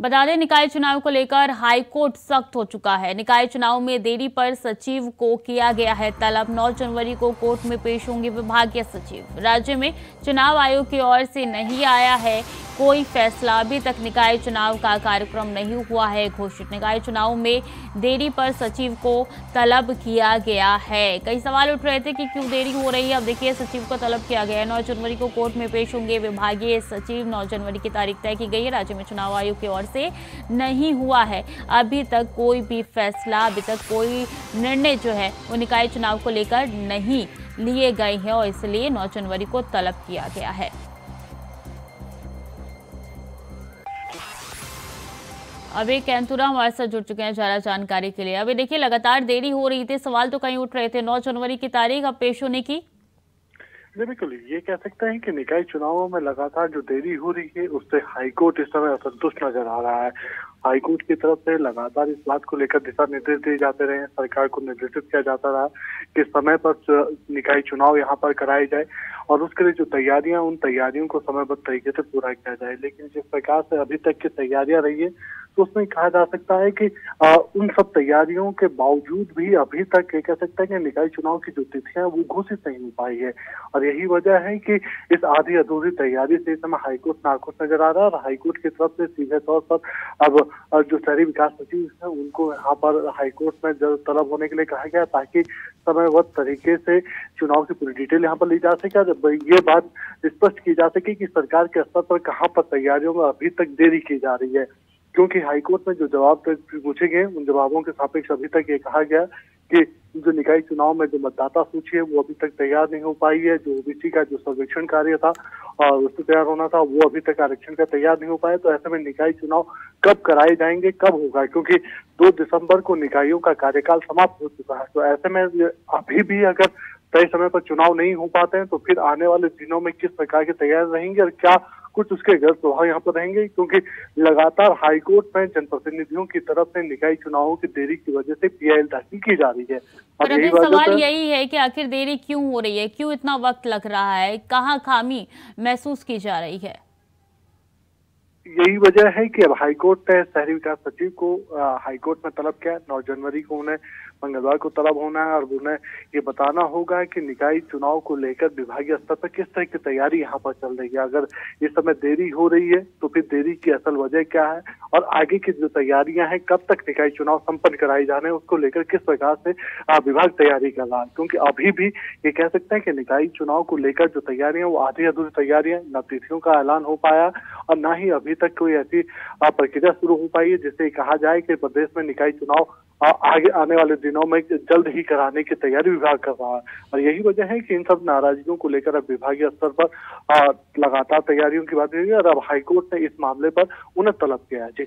बता दें, निकाय चुनाव को लेकर हाईकोर्ट सख्त हो चुका है। निकाय चुनाव में देरी पर सचिव को किया गया है तलब। 9 जनवरी को कोर्ट में पेश होंगे विभागीय सचिव। राज्य में चुनाव आयोग की ओर से नहीं आया है कोई फैसला। अभी तक निकाय चुनाव का कार्यक्रम नहीं हुआ है घोषित। निकाय चुनाव में देरी पर सचिव को तलब किया गया है। कई सवाल उठ रहे थे कि क्यों देरी हो रही है। अब देखिए, सचिव को तलब किया गया है। 9 जनवरी को कोर्ट में पेश होंगे विभागीय सचिव। 9 जनवरी की तारीख तय की गई है। राज्य में चुनाव आयोग की ओर से नहीं हुआ है अभी तक कोई भी फैसला। अभी तक कोई निर्णय जो है वो निकाय चुनाव को लेकर नहीं लिए गए हैं और इसलिए 9 जनवरी को तलब किया गया है। अभी कैंतुरा हमारे साथ जुड़ चुके हैं ज्यादा जानकारी के लिए। अभी देखिए, लगातार देरी हो रही थी, सवाल तो कहीं उठ रहे थे 9 जनवरी की तारीख अब पेश होने की। बिल्कुल, ये कह सकते हैं कि निकाय चुनावों में लगातार जो देरी हो रही है उससे हाईकोर्ट इस समय असंतुष्ट नजर आ रहा है। हाईकोर्ट की तरफ से लगातार इस बात को लेकर दिशा निर्देश दिए जाते रहे, सरकार को निर्देशित किया जाता रहा कि समय पर निकाय चुनाव यहाँ पर कराए जाए और उसके लिए जो तैयारियां, उन तैयारियों को समयबद्ध तरीके से पूरा किया जाए। लेकिन जिस प्रकार से अभी तक की तैयारियां रही है तो उसमें कहा जा सकता है कि उन सब तैयारियों के बावजूद भी अभी तक ये कह सकते हैं कि निकाय चुनाव की जो तिथियां वो घोषित नहीं हो पाई है और यही वजह है कि इस आधी अधूरी तैयारी से इस समय हाईकोर्ट नाखुश नजर आ रहा है। और हाईकोर्ट की तरफ से सीधे तौर पर अब जो शहरी विकास सचिव है उनको यहाँ पर हाईकोर्ट में तलब होने के लिए कहा गया ताकि समयबद्ध तरीके से चुनाव की पूरी डिटेल यहाँ पर ली जा सके और ये बात स्पष्ट की जा सके कि सरकार के स्तर पर कहाँ पर तैयारियों में अभी तक देरी की जा रही है। क्योंकि हाईकोर्ट में जो जवाब पूछे गए उन जवाबों के सापेक्ष अभी तक ये कहा गया कि जो निकाय चुनाव में जो मतदाता सूची है वो अभी तक तैयार नहीं हो पाई है। जो ओबीसी का जो सर्वेक्षण कार्य था और उससे तैयार होना था वो अभी तक आरक्षण का तैयार नहीं हो पाया। तो ऐसे में निकाय चुनाव कब कराए जाएंगे, कब होगा, क्योंकि 2 दिसंबर को निकायों का कार्यकाल समाप्त हो चुका है। तो ऐसे में अभी भी अगर तय समय पर चुनाव नहीं हो पाते हैं तो फिर आने वाले दिनों में किस प्रकार की तैयारी रहेंगे और क्या कुछ उसके गलत प्रभाव यहाँ पर रहेंगे, क्योंकि लगातार हाईकोर्ट में जनप्रतिनिधियों की तरफ से निकाय चुनावों की देरी की वजह से पीआईएल दाखिल की जा रही है। और अभी सवाल यही है कि आखिर देरी क्यों हो रही है, क्यों इतना वक्त लग रहा है, कहाँ खामी महसूस की जा रही है? यही वजह है कि अब हाईकोर्ट ने शहरी विकास सचिव को हाईकोर्ट में तलब किया। 9 जनवरी को उन्हें मंगलवार को तलब होना है और उन्हें ये बताना होगा कि निकाय चुनाव को लेकर विभागीय स्तर पर किस तरह की तैयारी यहाँ पर चल रही है। अगर इस समय देरी हो रही है तो फिर देरी की असल वजह क्या है और आगे की जो तैयारियां हैं, कब तक निकाय चुनाव संपन्न कराए जाने हैं, उसको लेकर किस प्रकार से विभाग तैयारी कर रहा है। क्योंकि अभी भी ये कह सकते हैं कि निकाय चुनाव को लेकर जो तैयारियां वो आधी अधूरी तैयारियां, न तिथियों का ऐलान हो पाया और न ही अभी तक कोई ऐसी प्रक्रिया शुरू हो पाई है जिससे कहा जाए कि प्रदेश में निकाय चुनाव आगे आने वाले दिनों में जल्द ही कराने की तैयारी विभाग कर रहा है। और यही वजह है कि इन सब नाराजगियों को लेकर अब विभागीय स्तर पर लगातार तैयारियों की बात हुई है और अब हाईकोर्ट ने इस मामले पर उन्हें तलब किया है। जी।